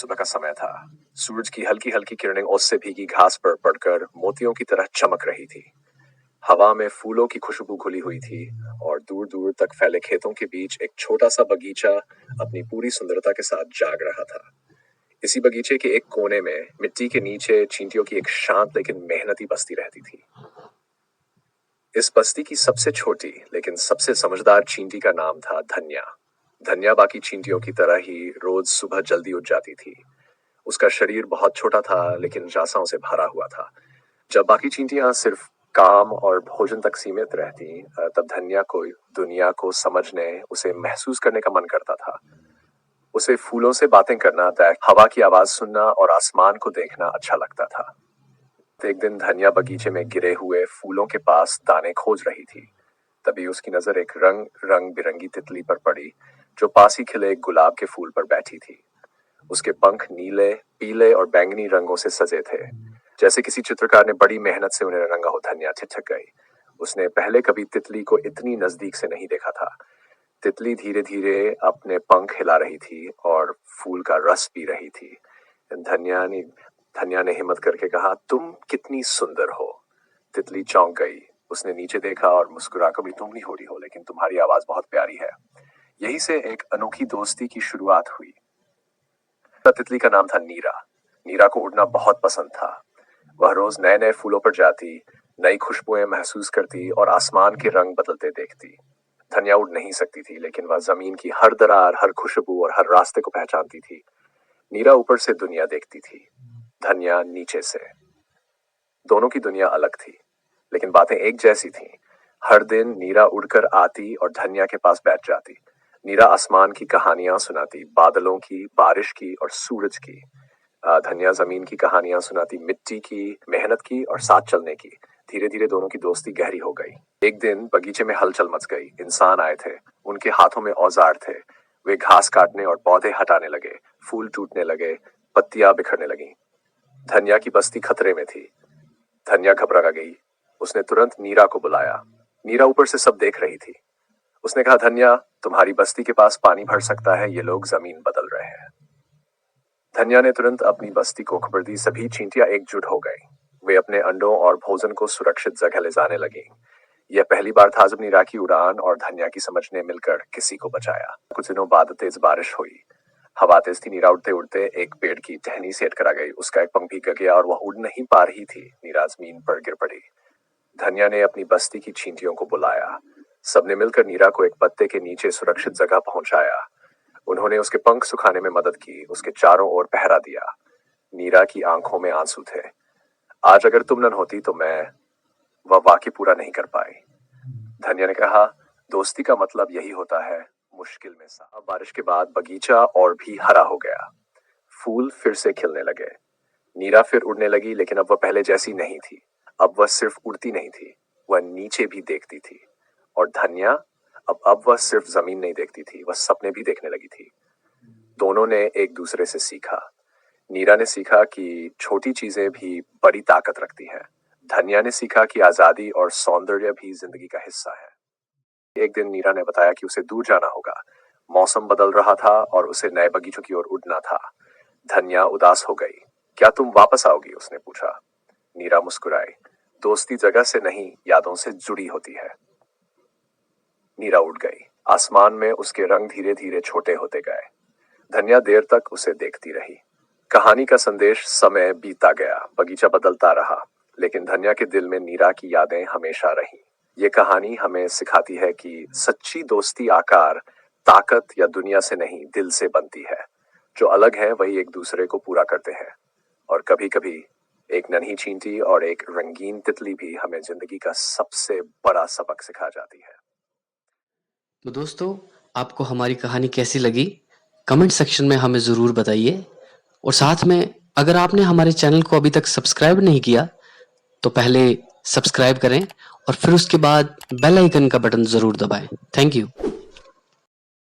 सुबह का समय था। सूरज की हल्की हल्की किरणें ओस से भीगी घास पर पड़कर मोतियों की तरह चमक रही थी। हवा में फूलों की खुशबू घुली हुई थी और दूर दूर तक फैले खेतों के बीच एक छोटा सा बगीचा अपनी पूरी सुंदरता के साथ जाग रहा था। इसी बगीचे के एक कोने में मिट्टी के नीचे चींटियों की एक शांत लेकिन मेहनती बस्ती रहती थी। इस बस्ती की सबसे छोटी लेकिन सबसे समझदार चींटी का नाम था धन्या। धन्या बाकी चींटियों की तरह ही रोज सुबह जल्दी उठ जाती थी। उसका शरीर बहुत छोटा था लेकिन रासाओं से भरा हुआ था। जब बाकी चींटियां सिर्फ काम और भोजन तक सीमित रहती, तब धन्या को दुनिया को समझने, उसे महसूस करने का मन करता था। उसे फूलों से बातें करना, हवा की आवाज सुनना और आसमान को देखना अच्छा लगता था। एक दिन धन्या बगीचे में गिरे हुए फूलों के पास दाने खोज रही थी। तभी उसकी नजर एक रंग बिरंगी तितली पर पड़ी, जो पास ही खिले एक गुलाब के फूल पर बैठी थी। उसके पंख नीले, पीले और बैंगनी रंगों से सजे थे, जैसे किसी चित्रकार ने बड़ी मेहनत से उन्हें रंगा हो। धन्या ठिठक गई। उसने पहले कभी तितली को इतनी नजदीक से नहीं देखा था। तितली धीरे धीरे अपने पंख हिला रही थी और फूल का रस पी रही थी। धन्या ने हिम्मत करके कहा, तुम कितनी सुंदर हो। तितली चौंक गई। उसने नीचे देखा और मुस्कुरा कर, तुम नहीं हो रही हो, लेकिन तुम्हारी आवाज बहुत प्यारी है। यही से एक अनोखी दोस्ती की शुरुआत हुई। तितली का नाम था नीरा। नीरा को उड़ना बहुत पसंद था। वह रोज नए नए फूलों पर जाती, नई खुशबुएं महसूस करती और आसमान के रंग बदलते देखती। धन्या उड़ नहीं सकती थी, लेकिन वह जमीन की हर दरार, हर खुशबू और हर रास्ते को पहचानती थी। नीरा ऊपर से दुनिया देखती थी, धन्या नीचे से। दोनों की दुनिया अलग थी, लेकिन बातें एक जैसी थीं। हर दिन नीरा उड़कर आती और धन्या के पास बैठ जाती। नीरा आसमान की कहानियां सुनाती, बादलों की, बारिश की और सूरज की। धन्या जमीन की कहानियां सुनाती, मिट्टी की, मेहनत की और साथ चलने की। धीरे धीरे दोनों की दोस्ती गहरी हो गई। एक दिन बगीचे में हलचल मच गई। इंसान आए थे, उनके हाथों में औजार थे। वे घास काटने और पौधे हटाने लगे। फूल टूटने लगे, पत्तियां बिखरने लगी। धन्या की बस्ती खतरे में थी। धन्या घबरा गई। उसने तुरंत नीरा को बुलाया। नीरा ऊपर से सब देख रही थी। उसने कहा, धन्या, तुम्हारी बस्ती के पास पानी भर सकता है, ये लोग जमीन बदल रहे हैं। धन्या ने तुरंत अपनी बस्ती को खबर दी। सभी चींटियां एकजुट हो गई। वे अपने अंडों और भोजन को सुरक्षित जगह ले जाने लगी। यह पहली बार था जब नीरा की उड़ान और धन्या की समझ ने मिलकर किसी को बचाया। कुछ दिनों बाद तेज बारिश हुई। हवा तेज थी। नीरा उड़ते उड़ते एक पेड़ की टहनी से अटकरा गई। उसका एक पंख भीग गया और वह उड़ नहीं पा रही थी। नीरा जमीन पर गिर पड़ी। धन्या ने अपनी बस्ती की चींटियों को बुलाया। सबने मिलकर नीरा को एक पत्ते के नीचे सुरक्षित जगह पहुंचाया। उन्होंने उसके पंख सुखाने में मदद की, उसके चारों ओर पहरा दिया। नीरा की आंखों में आंसू थे। आज अगर तुम न होती तो वह वाक्य पूरा नहीं कर पाई। धन्या ने कहा, दोस्ती का मतलब यही होता है, मुश्किल में साथ। अब बारिश के बाद बगीचा और भी हरा हो गया। फूल फिर से खिलने लगे। नीरा फिर उड़ने लगी, लेकिन अब वह पहले जैसी नहीं थी। अब वह सिर्फ उड़ती नहीं थी, वह नीचे भी देखती थी। और धन्या, अब वह सिर्फ जमीन नहीं देखती थी, वह सपने भी देखने लगी थी। दोनों ने एक दूसरे से सीखा। नीरा ने सीखा कि छोटी चीजें भी बड़ी ताकत रखती हैं। धन्या ने सीखा कि आजादी और सौंदर्य भी जिंदगी का हिस्सा है। एक दिन नीरा ने बताया कि उसे दूर जाना होगा। मौसम बदल रहा था और उसे नए बगीचों की ओर उड़ना था। धन्या उदास हो गई। क्या तुम वापस आओगी? उसने पूछा। नीरा मुस्कुराई। दोस्ती जगह से नहीं, यादों से जुड़ी होती है। नीरा उड़ गई। आसमान में उसके रंग धीरे धीरे छोटे होते गए। धन्या देर तक उसे देखती रही। कहानी का संदेश, समय बीता गया, बगीचा बदलता रहा, लेकिन धन्या के दिल में नीरा की यादें हमेशा रही। ये कहानी हमें सिखाती है कि सच्ची दोस्ती आकार, ताकत या दुनिया से नहीं, दिल से बनती है। जो अलग है वही एक दूसरे को पूरा करते हैं। और कभी कभी एक नन्ही चींटी और एक रंगीन तितली भी हमें जिंदगी का सबसे बड़ा सबक सिखा जाती है। तो दोस्तों, आपको हमारी कहानी कैसी लगी? कमेंट सेक्शन में हमें ज़रूर बताइए। और साथ में अगर आपने हमारे चैनल को अभी तक सब्सक्राइब नहीं किया तो पहले सब्सक्राइब करें और फिर उसके बाद बेल आइकन का बटन ज़रूर दबाएं। Thank you.